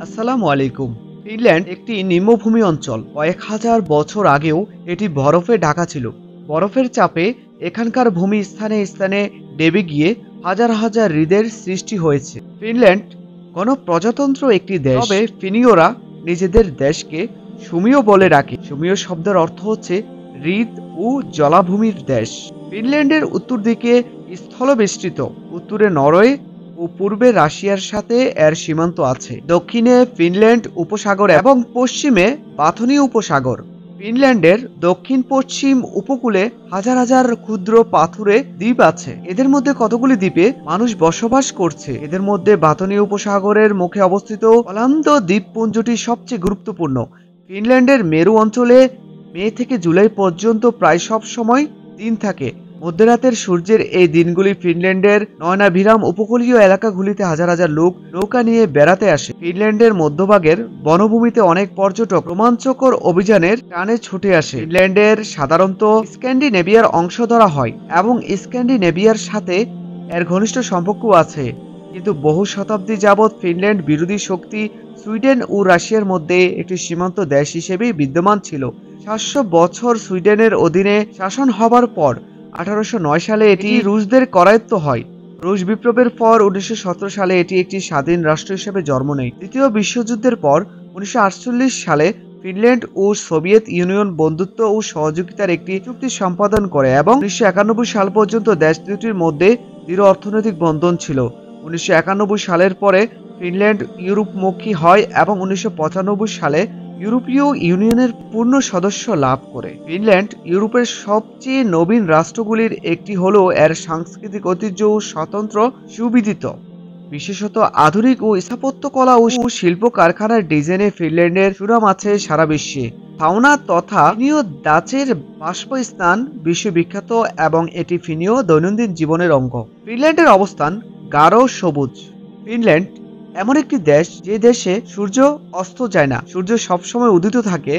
আসসালামু আলাইকুম। ফিনল্যান্ড একটি নিম্নভূমি অঞ্চল। কয়েক হাজার বছর আগেও এটি বরফে ঢাকা ছিল। বরফের চাপে এখানকার ভূমি স্থানে স্থানে দেবে গিয়ে হাজার হাজার হ্রদের সৃষ্টি হয়েছে। ফিনল্যান্ড গণপ্রজাতন্ত্র একটি দেশ, তবে ফিনীয়রা নিজেদের দেশকে সুমীয় বলে ডাকে। সুমীয় শব্দের অর্থ হচ্ছে হ্রদ ও জলাভূমির দেশ। ফিনল্যান্ডের উত্তর দিকে স্থলবেষ্টিত, উত্তরে নরওয়ে ও পূর্বে রাশিয়ার সাথে এর সীমান্ত আছে। দক্ষিণে ফিনল্যান্ড উপসাগর এবং পশ্চিমে বাথনীয় উপসাগর। ফিনল্যান্ডের দক্ষিণ পশ্চিম উপকূলে হাজার হাজার ক্ষুদ্র পাথুরে দ্বীপ আছে। এদের মধ্যে কতগুলি দ্বীপে মানুষ বসবাস করছে। এদের মধ্যে বাথনীয় উপসাগরের মুখে অবস্থিত অলান্দ দ্বীপপুঞ্জটি সবচেয়ে গুরুত্বপূর্ণ। ফিনল্যান্ডের মেরু অঞ্চলে মে থেকে জুলাই পর্যন্ত প্রায় সব সময় দিন থাকে। মধ্যরাতের সূর্যের এই দিনগুলি ফিনল্যান্ডের নয়নাভিরাম উপকূলীয় এলাকাগুলিতে হাজার হাজার লোক নৌকা নিয়ে বেড়াতে আসে। ফিনল্যান্ডের মধ্যভাগের বনভূমিতে অনেক পর্যটক রোমাঞ্চকর অভিযানের টানে ছুটে আসে। ফিনল্যান্ডের সাধারণত স্ক্যান্ডিনেভিয়ার অংশ ধরা হয় এবং স্ক্যান্ডিনেভিয়ার সাথে এর ঘনিষ্ঠ সম্পর্ক আছে, কিন্তু বহু শতাব্দী যাবৎ ফিনল্যান্ড বিরোধী শক্তি সুইডেন ও রাশিয়ার মধ্যে একটি সীমান্ত দেশ হিসেবেই বিদ্যমান ছিল। 700 বছর সুইডেনের অধীনে শাসন হবার পর 1809 সালে এটি রুশদের করায়ত্ত হয়। রুশ বিপ্লবের পর 1917 সালে এটি একটি স্বাধীন রাষ্ট্র হিসেবে জন্ম নেয়। দ্বিতীয় বিশ্বযুদ্ধের পর 1948 সালে ফিনল্যান্ড ও সোভিয়েত ইউনিয়ন বন্ধুত্ব ও সহযোগিতার একটি চুক্তি সম্পাদন করে এবং 1991 সাল পর্যন্ত দেশ দুটির মধ্যে দৃঢ় অর্থনৈতিক বন্ধন ছিল। 1991 সালের পরে ফিনল্যান্ড ইউরোপমুখী হয় এবং 1995 সালে ইউরোপীয় ইউনিয়নের পূর্ণ সদস্য লাভ করে। ফিনল্যান্ড ইউরোপের সবচেয়ে নবীন রাষ্ট্রগুলির একটি হলেও এর সাংস্কৃতিক ঐতিহ্য স্বতন্ত্র সুবিদিত। বিশেষত আধুনিক ও স্থাপত্যকলা ও শিল্প কারখানার ডিজাইনে ফিনল্যান্ডের সুনাম আছে সারা বিশ্বে। সাউনা তথা ফিনীয় ডাচের বাষ্পস্নান বিশ্ববিখ্যাত এবং এটি ফিনীয় দৈনন্দিন জীবনের অঙ্গ। ফিনল্যান্ডের অবস্থান গাঢ় সবুজ। ফিনল্যান্ড এমন একটি দেশ যে দেশে সূর্য অস্ত যায় না, সূর্য সবসময় উদিত থাকে।